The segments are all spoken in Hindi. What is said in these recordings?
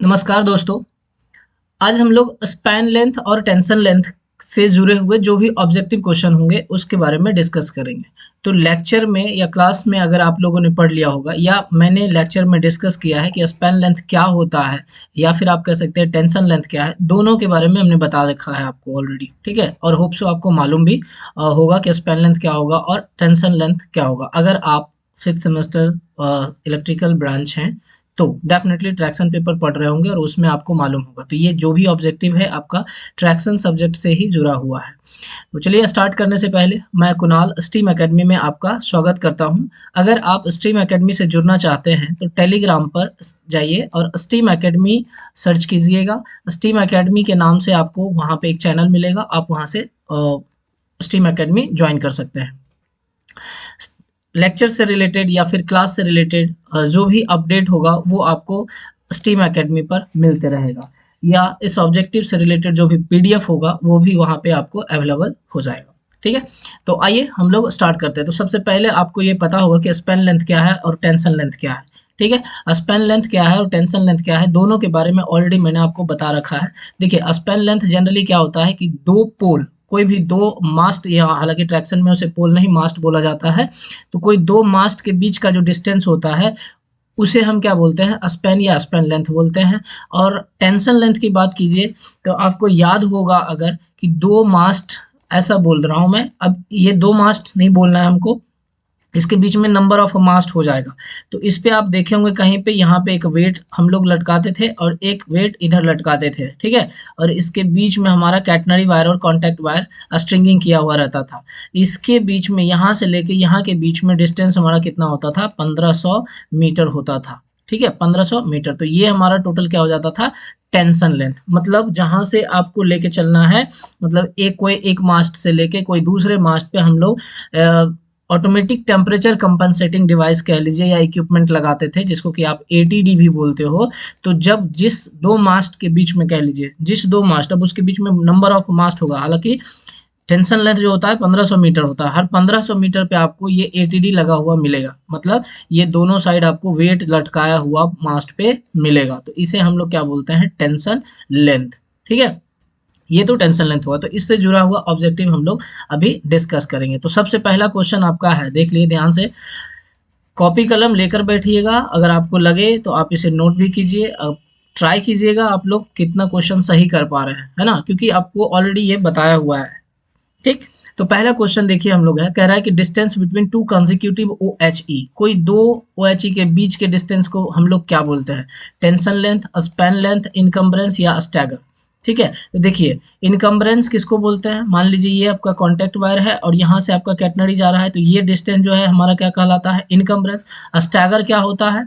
नमस्कार दोस्तों। आज हम लोग स्पैन लेंथ और टेंशन लेंथ से जुड़े हुए जो भी ऑब्जेक्टिव क्वेश्चन होंगे उसके बारे में डिस्कस करेंगे। तो लेक्चर में या क्लास में अगर आप लोगों ने पढ़ लिया होगा या मैंने लेक्चर में डिस्कस किया है कि स्पैन लेंथ क्या होता है या फिर आप कह सकते हैं टेंशन लेंथ क्या है, दोनों के बारे में हमने बता रखा है आपको ऑलरेडी। ठीक है, और होप सो आपको मालूम भी होगा कि स्पैन लेंथ क्या होगा और टेंशन लेंथ क्या होगा। अगर आप फिफ्थ सेमेस्टर इलेक्ट्रिकल ब्रांच हैं तो डेफिनेटली ट्रैक्शन पेपर पढ़ रहे होंगे और उसमें आपको मालूम होगा। तो ये जो भी ऑब्जेक्टिव है आपका ट्रैक्शन सब्जेक्ट से ही जुड़ा हुआ है। तो चलिए स्टार्ट करने से पहले मैं कुणाल स्ट्रीम एकेडमी में आपका स्वागत करता हूं। अगर आप स्ट्रीम एकेडमी से जुड़ना चाहते हैं तो टेलीग्राम पर जाइए और स्ट्रीम एकेडमी सर्च कीजिएगा। स्ट्रीम एकेडमी के नाम से आपको वहां पे एक चैनल मिलेगा, आप वहां से स्ट्रीम एकेडमी ज्वाइन कर सकते हैं। लेक्चर से रिलेटेड या फिर क्लास से रिलेटेड जो भी अपडेट होगा वो आपको स्ट्रीम एकेडमी पर मिलते रहेगा, या इस ऑब्जेक्टिव से रिलेटेड जो भी पीडीएफ होगा वो भी वहाँ पे आपको अवेलेबल हो जाएगा। ठीक है, तो आइए हम लोग स्टार्ट करते हैं। तो सबसे पहले आपको ये पता होगा कि स्पैन लेंथ क्या है और टेंशन लेंथ क्या है। ठीक है, स्पैन लेंथ क्या है और टेंशन लेंथ क्या है, दोनों के बारे में ऑलरेडी मैंने आपको बता रखा है। देखिए, स्पैन लेंथ जनरली क्या होता है कि दो पोल, कोई भी दो मास्ट, या हालांकि ट्रैक्शन में उसे पोल नहीं मास्ट बोला जाता है, तो कोई दो मास्ट के बीच का जो डिस्टेंस होता है उसे हम क्या बोलते हैं, स्पैन या स्पैन लेंथ बोलते हैं। और टेंशन लेंथ की बात कीजिए तो आपको याद होगा अगर कि दो मास्ट, ऐसा बोल रहा हूं मैं, अब ये दो मास्ट नहीं बोलना है हमको, इसके बीच में नंबर ऑफ मास्ट हो जाएगा। तो इस पे आप देखे होंगे कहीं पे, यहाँ पे एक वेट हम लोग लटकाते थे और एक वेट इधर लटकाते थे। ठीक है, और इसके बीच में हमारा कैटनरी वायर और कॉन्टैक्ट वायर स्ट्रिंगिंग किया हुआ रहता था। इसके बीच में यहाँ से लेके यहाँ के बीच में डिस्टेंस हमारा कितना होता था, 1500 मीटर होता था। ठीक है, 1500 मीटर। तो ये हमारा टोटल क्या हो जाता था, टेंशन लेंथ। मतलब जहां से आपको लेके चलना है, मतलब कोई एक मास्ट से लेके कोई दूसरे मास्ट पे हम लोग ऑटोमेटिक टेम्परेचर कंपनसेटिंग डिवाइस कह लीजिए या इक्विपमेंट लगाते थे, जिसको कि आप एटीडी भी बोलते हो। तो जब जिस दो मास्ट के बीच में, कह लीजिए जिस दो मास्ट, अब उसके बीच में नंबर ऑफ मास्ट होगा। हालांकि टेंशन लेंथ जो होता है 1500 मीटर होता है, हर 1500 मीटर पे आपको ये एटीडी लगा हुआ मिलेगा। मतलब ये दोनों साइड आपको वेट लटकाया हुआ मास्ट पे मिलेगा। तो इसे हम लोग क्या बोलते हैं, टेंशन लेंथ। ठीक है, ये तो टेंशन लेंथ हुआ। तो इससे जुड़ा हुआ ऑब्जेक्टिव हम लोग अभी डिस्कस करेंगे। तो सबसे पहला क्वेश्चन आपका है, देख लिए ध्यान से, कॉपी कलम लेकर बैठिएगा। अगर आपको लगे तो आप इसे नोट भी कीजिए। अब ट्राई कीजिएगा आप लोग कितना क्वेश्चन सही कर पा रहे हैं, है ना, क्योंकि आपको ऑलरेडी ये बताया हुआ है। ठीक, तो पहला क्वेश्चन देखिए हम लोग है, कह रहा है कि distance between two consecutive OHE, कोई दो OHE के बीच के डिस्टेंस को हम लोग क्या बोलते हैं, tension length, span length, encumbrance या स्टैगर। ठीक है, तो देखिए इनकम्बरेंस किसको बोलते हैं, मान लीजिए ये आपका कॉन्टैक्ट वायर है और यहाँ से आपका कैटनरी जा रहा है, तो ये डिस्टेंस जो है हमारा क्या कहलाता है, इनकम्बरेंस। स्टैगर क्या होता है,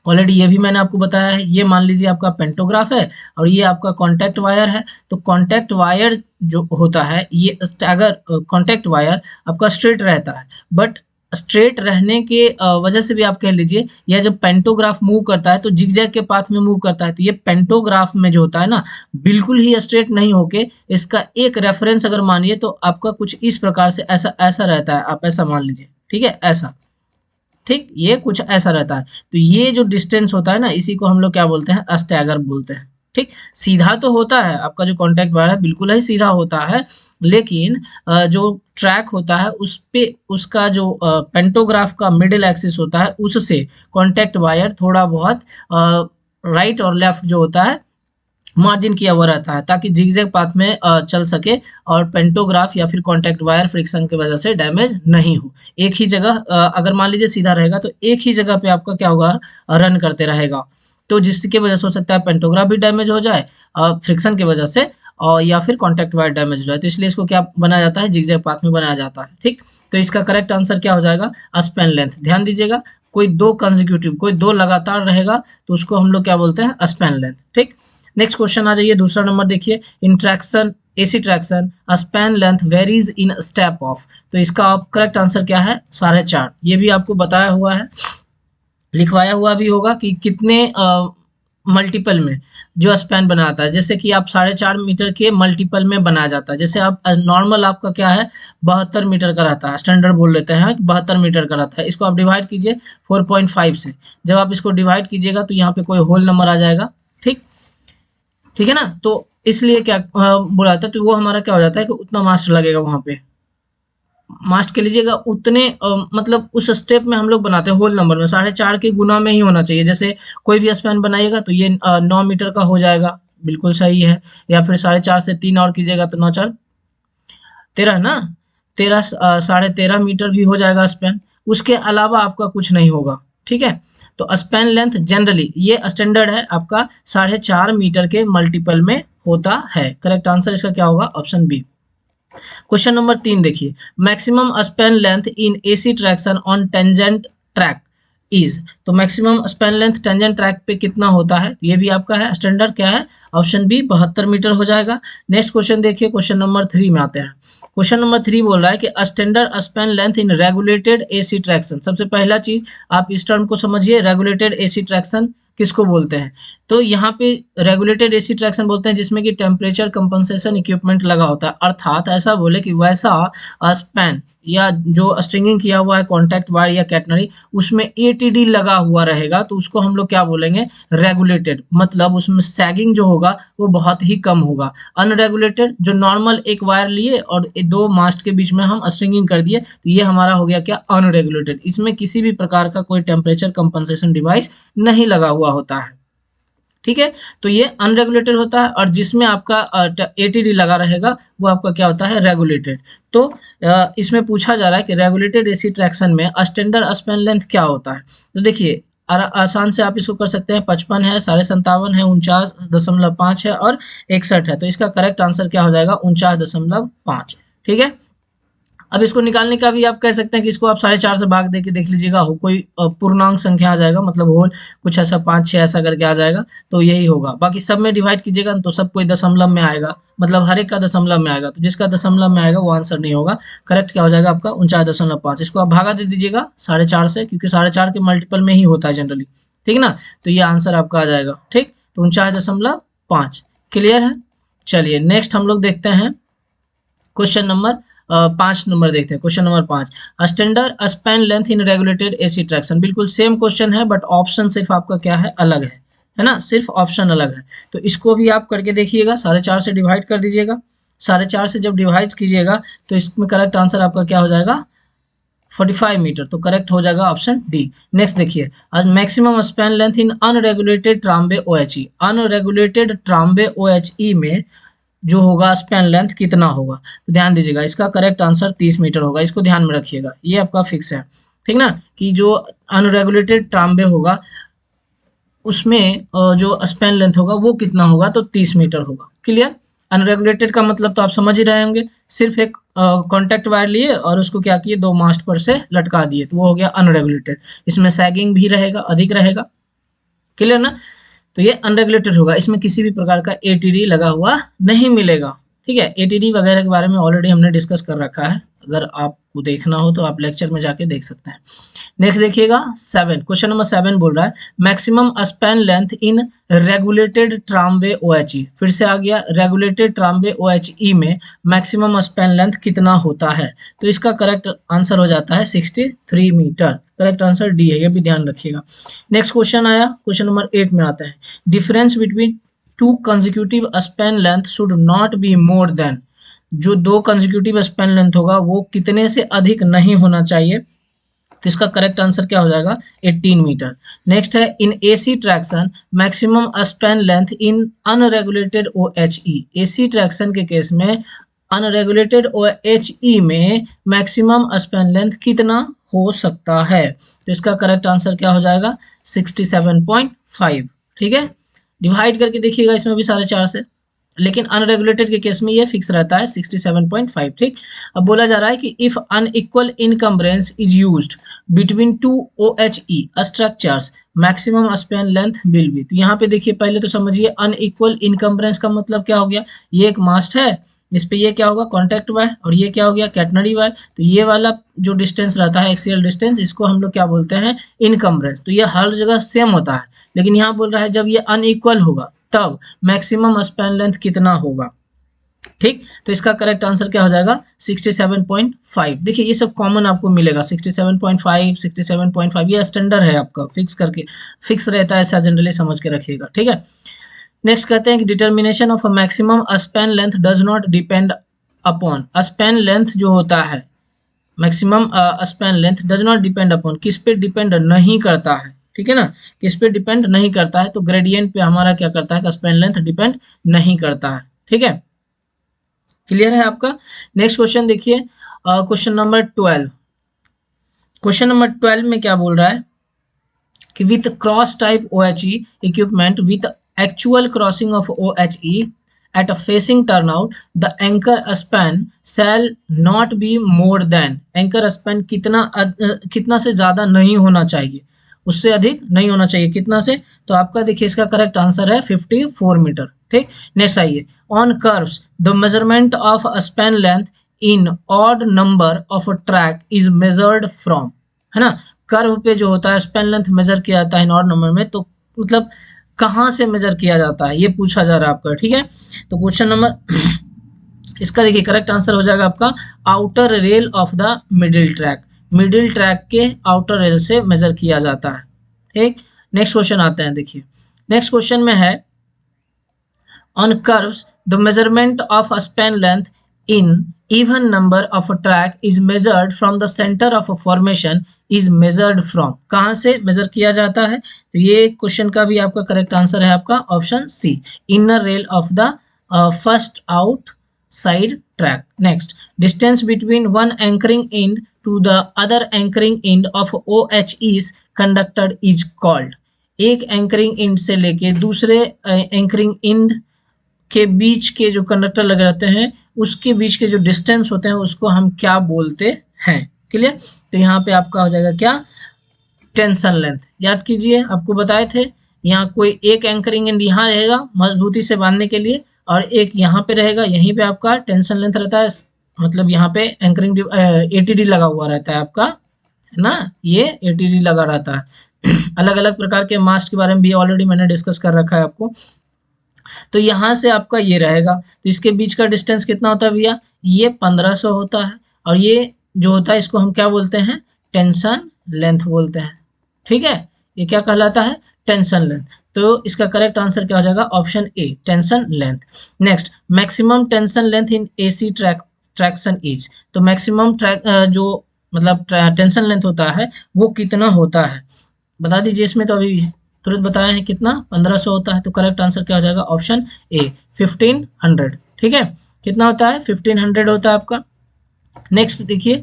ऑलरेडी ये भी मैंने आपको बताया है। ये मान लीजिए आपका पेंटोग्राफ है और ये आपका कॉन्टैक्ट वायर है। तो कॉन्टैक्ट वायर जो होता है, ये स्टैगर कॉन्टैक्ट वायर आपका स्ट्रेट रहता है, बट स्ट्रेट रहने के वजह से भी आप कह लीजिए, यह जब पेंटोग्राफ मूव करता है तो जिगजैग के पाथ में मूव करता है। तो ये पेंटोग्राफ में जो होता है ना, बिल्कुल ही स्ट्रेट नहीं होके, इसका एक रेफरेंस अगर मानिए तो आपका कुछ इस प्रकार से ऐसा ऐसा रहता है, आप ऐसा मान लीजिए। ठीक है, ऐसा, ठीक, ये कुछ ऐसा रहता है। तो ये जो डिस्टेंस होता है ना, इसी को हम लोग क्या बोलते हैं, स्टैगर बोलते हैं। ठीक, सीधा तो होता है आपका जो कॉन्टैक्ट वायर है, बिल्कुल ही सीधा होता है, लेकिन जो ट्रैक होता है उस पे उसका जो पेंटोग्राफ का मिडिल एक्सिस होता है, उससे कॉन्टैक्ट वायर थोड़ा बहुत राइट और लेफ्ट जो होता है मार्जिन किया हुआ रहता है, ताकि जिगजैग पाथ में चल सके और पेंटोग्राफ या फिर कॉन्टैक्ट वायर फ्रिक्शन की वजह से डैमेज नहीं हो। एक ही जगह अगर मान लीजिए सीधा रहेगा तो एक ही जगह पे आपका क्या होगा, रन करते रहेगा, तो जिसकी वजह से हो सकता है पेंटोग्राफ भी डैमेज हो जाए फ्रिक्शन की वजह से, और या फिर कॉन्टैक्ट वायर डैमेज हो जाए। तो इसलिए इसको क्या बनाया जाता है, जिगजैग पाथ में बनाया जाता है। ठीक, तो इसका करेक्ट आंसर क्या हो जाएगा, स्पैन लेंथ। ध्यान दीजिएगा, कोई दो कंसेक्यूटिव, कोई दो लगातार रहेगा तो उसको हम लोग क्या बोलते हैं, स्पैन लेंथ। ठीक, नेक्स्ट क्वेश्चन आ जाइए, दूसरा नंबर देखिए, in traction AC traction span length varies in step of. तो इसका आप करेक्ट आंसर क्या है, 4.5। ये भी आपको बताया हुआ है, लिखवाया हुआ भी होगा कि कितने मल्टीपल में जो स्पैन बनाता है। जैसे कि आप 4.5 मीटर के मल्टीपल में बनाया जाता है। जैसे आप नॉर्मल आपका क्या है, 72 मीटर का रहता है, स्टैंडर्ड बोल लेते हैं, 72 मीटर का रहता है। इसको आप डिवाइड कीजिए 4.5 से। जब आप इसको डिवाइड कीजिएगा तो यहाँ पे कोई होल नंबर आ जाएगा। ठीक, ठीक है ना। तो इसलिए क्या बोला था, तो वो हमारा क्या हो जाता है कि उतना मास्ट लगेगा वहां पे। मास्ट के लीजिएगा उतने मतलब उस स्टेप में हम लोग बनाते हैं होल नंबर में 4.5 के गुना में ही होना चाहिए। जैसे कोई भी स्पैन बनाइएगा तो ये 9 मीटर का हो जाएगा, बिल्कुल सही है। या फिर 4.5 से 3 और कीजिएगा तो 9 4 13 ना, 13 13.5 मीटर भी हो जाएगा स्पैन। उसके अलावा आपका कुछ नहीं होगा, ठीक है। तो स्पैन लेंथ जनरली ये स्टैंडर्ड है आपका 4.5 मीटर के मल्टीपल में होता है। करेक्ट आंसर इसका क्या होगा, ऑप्शन बी। क्वेश्चन नंबर 3 देखिए, maximum span length in AC traction on tangent track is. तो maximum span length tangent track पे कितना होता है, ये भी आपका है स्टैंडर्ड क्या है, ऑप्शन बी 72 मीटर हो जाएगा। नेक्स्ट क्वेश्चन देखिए, क्वेश्चन नंबर 3 में आते हैं। क्वेश्चन नंबर 3 बोल रहा है कि स्टैंडर्ड स्पैन लेंथ इन रेगुलेटेड एसी ट्रैक्शन। सबसे पहला चीज आप इस टर्म को समझिए, रेगुलेटेड एसी ट्रैक्शन किसको बोलते हैं। तो यहाँ पे रेगुलेटेड एसी ट्रैक्शन बोलते हैं जिसमें कि टेम्परेचर कंपनसेशन इक्विपमेंट लगा होता है। अर्थात ऐसा बोले कि वैसा स्पैन या जो स्ट्रिंगिंग किया हुआ है कॉन्टैक्ट वायर या कैटनरी, उसमें एटीडी लगा हुआ रहेगा, तो उसको हम लोग क्या बोलेंगे, रेगुलेटेड। मतलब उसमें सैगिंग जो होगा वो बहुत ही कम होगा। अनरेगुलेटेड जो नॉर्मल एक वायर लिए और दो मास्ट के बीच में हम स्ट्रिंगिंग कर दिए, तो ये हमारा हो गया क्या, अनरेगुलेटेड। इसमें किसी भी प्रकार का कोई टेम्परेचर कंपनसेशन डिवाइस नहीं लगा हुआ होता है, ठीक है। तो ये अनरेगुलेटेड होता है, और जिसमें आपका एटीडी लगा रहेगा वो आपका क्या होता है, रेगुलेटेड। तो इसमें पूछा जा रहा है कि रेगुलेटेड एसी ट्रैक्शन में स्टैंडर्ड स्पैन लेंथ क्या होता है। तो देखिए आसान से आप इसको कर सकते हैं, 55 है, 57.5 है, 49.5 है और 61 है। तो इसका करेक्ट आंसर क्या हो जाएगा, 49.5, ठीक है। अब इसको निकालने का भी आप कह सकते हैं कि इसको आप 4.5 से भाग दे के देख लीजिएगा, हो कोई पूर्णांक संख्या आ जाएगा, मतलब होल कुछ ऐसा 5 6 ऐसा करके आ जाएगा, तो यही होगा। बाकी सब में डिवाइड कीजिएगा तो सब कोई दशमलव में आएगा, मतलब हर एक का दशमलव में आएगा, तो जिसका दशमलव में आएगा वो आंसर नहीं होगा। करेक्ट क्या हो जाएगा आपका, 49.5। इसको आप भागा दे दीजिएगा 4.5 से, क्योंकि 4.5 के मल्टीपल में ही होता है जनरली, ठीक है ना। तो ये आंसर आपका आ जाएगा, ठीक। तो 49.5 क्लियर है। चलिए नेक्स्ट हम लोग देखते हैं क्वेश्चन नंबर 5 देखते हैं। Question number 5, standard span length इन रेगुलेटेड एसी ट्रैक्शन। बिल्कुल सेम क्वेश्चन है, बट ऑप्शन सिर्फ आपका क्या है, अलग है ना, सिर्फ ऑप्शन अलग है। तो इसको भी आप करके देखिएगा, 4.5 से डिवाइड कर दीजिएगा। 4.5 से जब डिवाइड कीजिएगा तो इसमें करेक्ट आंसर आपका क्या हो जाएगा, 45 मीटर। तो करेक्ट हो जाएगा ऑप्शन डी। नेक्स्ट देखिए, आज मैक्सिमम स्पैन लेंथ इन unregulated Trombay OHE. Unregulated Trombay OHE में जो होगा स्पैन लेंथ कितना होगा, तो ध्यान दीजिएगा, इसका करेक्ट आंसर 30 मीटर होगा। इसको ध्यान में रखिएगा, ये आपका फिक्स है, ठीक ना। कि जो अनरेगुलेटेड ट्राम्बे होगा उसमें जो स्पैन लेंथ होगा वो कितना होगा, तो 30 मीटर होगा। क्लियर। अनरेगुलेटेड का मतलब तो आप समझ ही रहे होंगे, सिर्फ एक कॉन्टैक्ट वायर लिए और उसको क्या किए, दो मास्ट पर से लटका दिए, तो वो हो गया अनरेगुलेटेड। इसमें सैगिंग भी रहेगा, अधिक रहेगा। क्लियर ना। तो ये अनरेगुलेटेड होगा, इसमें किसी भी प्रकार का एटीडी लगा हुआ नहीं मिलेगा, ठीक है। एटीडी वगैरह के बारे में ऑलरेडी हमने डिस्कस कर रखा है, अगर आपको देखना हो तो आप लेक्चर में जाके देख सकते हैं। नेक्स्ट देखिएगा 7, क्वेश्चन नंबर 7 बोल रहा है मैक्सिमम स्पैन लेंथ इन रेगुलेटेड ट्रामवे ओएचई। फिर से आ गया, रेगुलेटेड ट्रामवे ओएचई में मैक्सिमम स्पैन लेंथ कितना होता है। तो इसका करेक्ट आंसर हो जाता है 63 मीटर। करेक्ट आंसर डी है, ये भी ध्यान रखिएगा। नेक्स्ट क्वेश्चन आया, क्वेश्चन नंबर 8 में आता है, difference between two consecutive span length should not be more than. जो दो कंसेक्यूटिव स्पैन लेंथ होगा वो कितने से अधिक नहीं होना चाहिए। तो इसका करेक्ट आंसर क्या हो जाएगा, 18 मीटर। नेक्स्ट है, इन AC traction maximum span length इन अनरेगुलेटेड ओएचई। एसी ट्रैक्शन के केस में अनरेगुलेटेड ओएचई में मैक्सिमम स्पैन लेंथ कितना हो सकता है। तो इसका करेक्ट आंसर क्या हो जाएगा, 67.5, ठीक है। डिवाइड करके देखिएगा इसमें भी 4.5 से, लेकिन अनरेगुलेटेड के केस में ये फिक्स रहता है 67.5, ठीक। अब बोला जा रहा है कि if unequal encumbrance is used between two OHE structures maximum span length will be. तो यहाँ पे देखिए, पहले तो समझिए अनइक्वल इनकम्बरेंस का मतलब क्या हो गया, ये एक मास्ट है, इस पे ये क्या होगा, कॉन्टैक्ट वायर, और ये क्या हो गया, कैटनरी वायर। तो ये वाला जो डिस्टेंस रहता है एक्सियल डिस्टेंस, इसको हम लोग क्या बोलते हैं, इनकम्बरेंस। तो ये हर जगह सेम होता है, लेकिन यहाँ बोल रहा है जब ये अनइक्वल होगा तब मैक्सिमम स्पैन लेंथ कितना होगा, ठीक। तो इसका करेक्ट आंसर क्या हो जाएगा, 67.5। देखिए ये सब कॉमन आपको मिलेगा, 67.5 67.5 ये स्टैंडर्ड है आपका, फिक्स करके फिक्स रहता है, ऐसा जनरली समझ के रखिएगा, ठीक है। नेक्स्ट कहते हैं कि determination of a maximum span length does not depend upon, span length जो होता है maximum span length does not depend upon, किस पे डिपेंड नहीं करता है, ठीक है ना, किस पे डिपेंड नहीं करता है, तो ग्रेडियंट पे हमारा क्या करता है कि स्पैन लेंथ डिपेंड नहीं करता है, ठीक है, क्लियर है आपका। नेक्स्ट क्वेश्चन देखिए, क्वेश्चन नंबर 12, क्वेश्चन नंबर 12 में क्या बोल रहा है कि with cross type OHE equipment with actual crossing of OHE at a facing turnout the anchor span shall not be more than, anchor span कितना से ज्यादा नहीं होना चाहिए, उससे अधिक नहीं होना चाहिए, कितना से, तो आपका देखिए इसका करेक्ट आंसर है 54 मीटर, ठीक। नेक्स्ट आइए, on curves the measurement of span length in odd number of track is measured from, है ना, कर्व पे जो होता है स्पैन लेंथ मेजर किया जाता है इन ऑड नंबर में, तो मतलब कहाँ से मेजर किया जाता है ये पूछा जा रहा है आपका, ठीक है। तो क्वेश्चन नंबर इसका देखिए करेक्ट आंसर हो जाएगा आपका outer rail of the middle track, middle track के आउटर रेल से मेजर किया जाता है, ठीक। नेक्स्ट क्वेश्चन आते हैं, देखिए नेक्स्ट क्वेश्चन में है on curves the measurement of span length in even number of a track is measured from the center of a formation is measured from, कहाँ से मेजर किया जाता है, तो ये क्वेश्चन का भी आपका करेक्ट आंसर है आपका option C, inner rail of the first outside track. Next, distance between one anchoring end to the other anchoring end of OHEs conductor is called, एक एंकरिंग एंड से लेके दूसरे एंकरिंग एंड के बीच के जो कंडक्टर लगे रहते हैं उसके बीच के जो डिस्टेंस होते हैं उसको हम क्या बोलते हैं, क्लियर। तो यहाँ पे आपका हो जाएगा क्या, टेंशन लेंथ, याद कीजिए आपको बताए थे, यहाँ कोई एक एंकरिंग एंड यहाँ रहेगा मजबूती से बांधने के लिए और एक यहाँ पे रहेगा, यहीं पे आपका टेंशन लेंथ रहता है, मतलब यहाँ पे एंकरिंग ATD लगा हुआ रहता है आपका, है ना, ये ATD लगा रहता है। अलग अलग प्रकार के मास्ट के बारे में भी ऑलरेडी मैंने डिस्कस कर रखा है आपको। तो यहाँ से आपका ये रहेगा, तो इसके बीच का डिस्टेंस कितना होता है भैया, ये 1500 होता है, और ये जो होता है इसको हम क्या बोलते हैं, टेंशन लेंथ बोलते हैं, ठीक है, ये क्या कहलाता है, टेंशन लेंथ। तो इसका करेक्ट आंसर क्या हो जाएगा, option A, tension length. Next, maximum tension length in AC traction is, तो मैक्सिमम जो मतलब टेंशन लेंथ होता है वो कितना होता है, बता दीजिए, इसमें तो अभी तुरंत बताया है कितना, 1500 होता है, तो करेक्ट आंसर क्या हो जाएगा, ऑप्शन ए, 1500, ठीक है, कितना होता है, 1500 होता है आपका। नेक्स्ट देखिए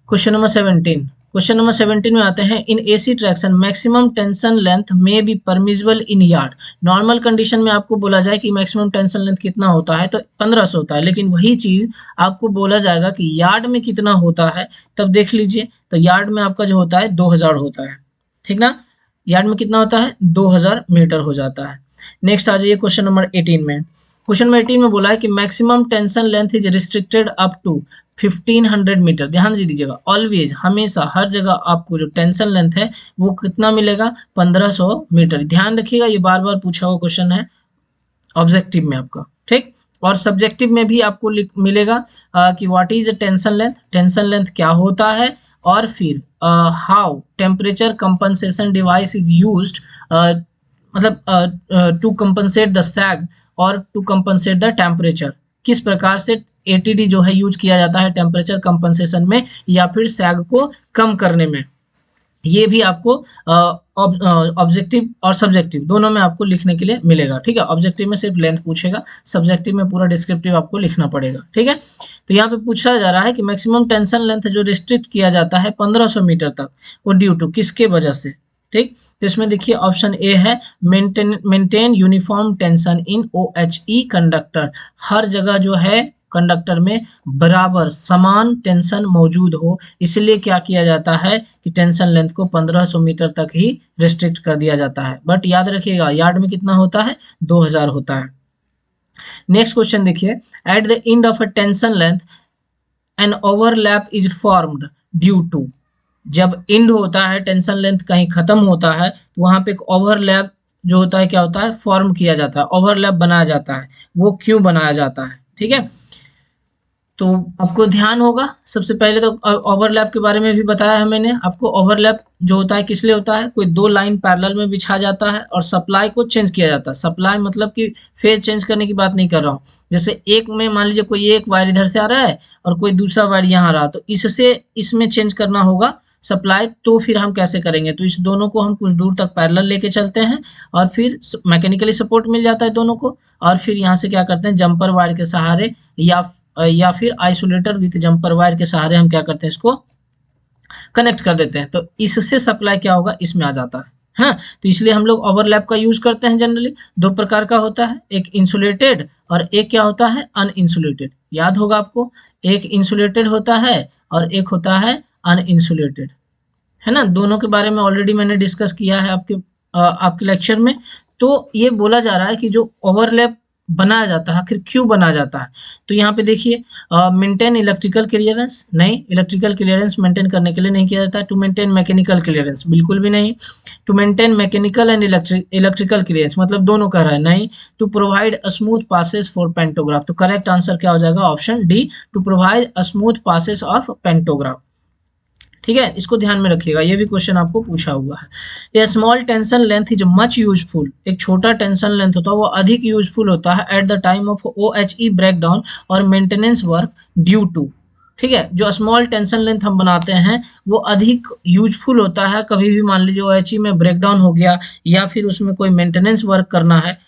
क्वेश्चन नंबर 17, क्वेश्चन नंबर 17 में आते हैं, इन AC traction maximum tension length में बी परमिसिबल इन यार्ड, नॉर्मल कंडीशन में आपको बोला जाए कि मैक्सिमम टेंशन लेंथ कितना होता है, तो 1500 होता है, लेकिन वही चीज आपको बोला जाएगा कि यार्ड में कितना होता है, तब देख लीजिए, तो यार्ड में आपका जो होता है 2000 होता है, ठीक ना, यार्ड में कितना होता है, 2000 मीटर हो जाता है। नेक्स्ट आ जाइए क्वेश्चन नंबर 18 में, क्वेश्चन नंबर 18 में बोला है कि maximum tension length is restricted up to 1500 metre, ध्यान दीजिएगा, ऑलवेज हमेशा हर जगह आपको जो टेंशन लेंथ है वो कितना मिलेगा, 1500 मीटर, ध्यान रखिएगा, ये बार बार पूछा हुआ क्वेश्चन है ऑब्जेक्टिव में आपका, ठीक, और सब्जेक्टिव में भी आपको मिलेगा कि what is tension length, tension length क्या होता है, और फिर how temperature compensation device is used, मतलब टू कंपनसेट द सैग और टू कंपनसेट द टेम्परेचर, किस प्रकार से ATD जो है यूज किया जाता है टेम्परेचर कंपनसेशन में या फिर सैग को कम करने में, ये भी आपको ऑब्जेक्टिव और सब्जेक्टिव दोनों में आपको लिखने के लिए मिलेगा, ठीक है। ऑब्जेक्टिव में सिर्फ लेंथ पूछेगा, सब्जेक्टिव में पूरा डिस्क्रिप्टिव आपको लिखना पड़ेगा, ठीक है। तो यहाँ पे पूछा जा रहा है कि मैक्सिमम टेंशन लेंथ जो रिस्ट्रिक्ट किया जाता है 1500 मीटर तक, वो ड्यू टू किसके वजह से, ठीक। तो इसमें देखिए ऑप्शन ए है, maintain uniform tension in OHE conductor, हर जगह जो है कंडक्टर में बराबर समान टेंशन मौजूद हो, इसलिए क्या किया जाता है कि टेंशन लेंथ को 1500 मीटर तक ही रिस्ट्रिक्ट कर दिया जाता है, बट याद रखिएगा यार्ड में कितना होता है, 2000 होता है। नेक्स्ट क्वेश्चन देखिए, at the end of a tension length an overlap is formed due to, जब एंड होता है टेंशन लेंथ कहीं खत्म होता है तो वहां पे एक ओवरलैप जो होता है क्या होता है, फॉर्म किया जाता है, ओवरलैप बनाया जाता है, वो क्यों बनाया जाता है, ठीक है। तो आपको ध्यान होगा, सबसे पहले तो ओवरलैप के बारे में भी बताया है मैंने आपको। ओवरलैप जो होता है किस लिए होता है, कोई दो लाइन पैरेलल में बिछा जाता है और सप्लाई को चेंज किया जाता है। सप्लाई मतलब कि फेज चेंज करने की बात नहीं कर रहा हूँ। जैसे एक में मान लीजिए कोई एक वायर इधर से आ रहा है और कोई दूसरा वायर यहाँ आ रहा है, तो इससे इसमें चेंज करना होगा सप्लाई। तो फिर हम कैसे करेंगे, तो इस दोनों को हम कुछ दूर तक पैरेलल लेके चलते हैं और फिर मैकेनिकली सपोर्ट मिल जाता है दोनों को, और फिर यहाँ से क्या करते हैं, जंपर वायर के सहारे या फिर आइसोलेटर विथ जंपर वायर के सहारे हम क्या करते हैं, इसको कनेक्ट कर देते हैं। तो इससे सप्लाई क्या होगा, इसमें आ जाता है ना। तो इसलिए हम लोग ओवरलैप का यूज करते हैं। जनरली दो प्रकार का होता है, एक इंसुलेटेड और एक क्या होता है, अनइंसुलेटेड। याद होगा आपको, एक इंसुलेटेड होता है और एक होता है अनइंसुलेटेड, है ना। दोनों के बारे में ऑलरेडी मैंने डिस्कस किया है आपके लेक्चर में। तो ये बोला जा रहा है कि जो ओवरलैप बनाया जाता है, आखिर क्यों बनाया जाता है। तो यहाँ पे देखिए, मेंटेन इलेक्ट्रिकल क्लियरेंस, नहीं, इलेक्ट्रिकल क्लियरेंस मेंटेन करने के लिए नहीं किया जाता है। टू मेंटेन मैकेनिकल क्लियरेंस, बिल्कुल भी नहीं। To maintain mechanical and electrical clearance, मतलब दोनों कह रहा है, नहीं। To provide smooth passes for pantograph, तो करेक्ट आंसर क्या हो जाएगा, option D, to provide smooth passes of pantograph. ठीक है, इसको ध्यान में रखिएगा, ये भी क्वेश्चन आपको पूछा हुआ है। ये small tension length is much useful, एक छोटा टेंशन लेंथ होता है वो अधिक यूजफुल होता है at the time of OHE breakdown और मेंटेनेंस वर्क ड्यू टू। ठीक है, जो स्मॉल टेंशन लेंथ हम बनाते हैं वो अधिक यूजफुल होता है, कभी भी मान लीजिए OHE में ब्रेकडाउन हो गया या फिर उसमें कोई मेंटेनेंस वर्क करना है,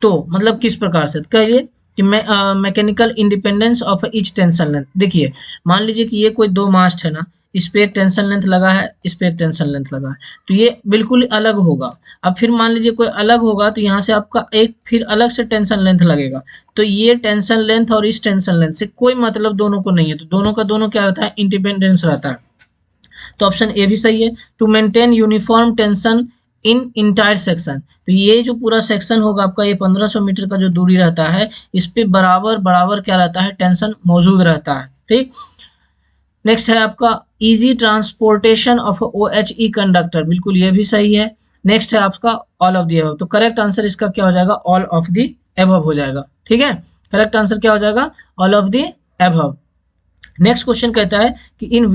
तो मतलब किस प्रकार से, कहिए कि mechanical independence of each tension length. देखिए, मान लीजिए कि ये कोई दो मास्ट है ना, इस पे एक टेंशन लेंथ लगा है, इस पे एक टेंशन लेंथ लगा है, तो ये बिल्कुल अलग होगा। अब फिर मान लीजिए कोई अलग होगा, तो यहाँ से आपका एक फिर अलग से टेंशन लेंथ लगेगा, तो ये टेंशन लेंथ और इस टेंशन लेंथ से कोई मतलब दोनों को नहीं है, तो दोनों का दोनों क्या रहता है, इंडिपेंडेंस रहता है। तो ऑप्शन ए भी सही है। To maintain uniform tension in entire section, तो ये जो पूरा सेक्शन होगा आपका, ये 1500 मीटर का जो दूरी रहता है, इस पे बराबर बराबर क्या रहता है, टेंशन मौजूद रहता है। ठीक, नेक्स्ट है आपका easy transportation of OHE conductor, बिल्कुल ये भी सही है। नेक्स्ट है आपका ऑल ऑफ दी अबव, तो करेक्ट आंसर इसका क्या हो जाएगा, ऑल ऑफ दी अबव हो जाएगा। ठीक है, करेक्ट आंसर क्या हो जाएगा, all of the above. Next question कहता है कि इन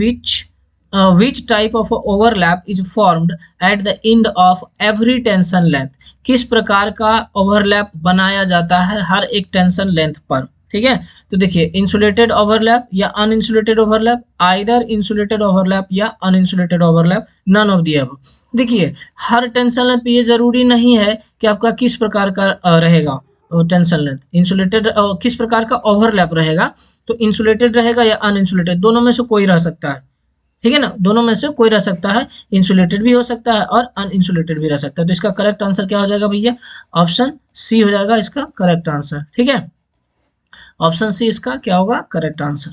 which type of overlap is formed at the end of every tension length, किस प्रकार का ओवरलैप बनाया जाता है हर एक टेंशन लेंथ पर। ठीक है, तो देखिए, इंसुलेटेड ओवरलैप या uninsulated overlap, either insulated overlap या uninsulated overlap, none of the above. देखिए, हर टेंशन लेंथ पे ये जरूरी नहीं है कि आपका किस प्रकार का रहेगा टेंशन लेंथ, इंसुलेटेड किस प्रकार का ओवरलैप रहेगा, तो इंसुलेटेड रहेगा या अनइंसुलेटेड, दोनों में से कोई रह सकता है। ठीक है ना, दोनों में से कोई रह सकता है, इंसुलेटेड भी हो सकता है और अनइंसुलेटेड भी रह सकता है। तो इसका करेक्ट आंसर क्या हो जाएगा भैया, ऑप्शन सी हो जाएगा इसका करेक्ट आंसर। ठीक है, ऑप्शन सी इसका क्या होगा, करेक्ट आंसर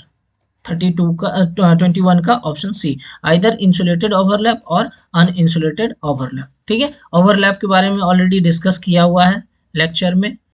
32 का 21 का option C, either insulated overlap और अनइंसुलेटेड ओवरलैप। ठीक है, ओवरलैप के बारे में ऑलरेडी डिस्कस किया हुआ है लेक्चर में।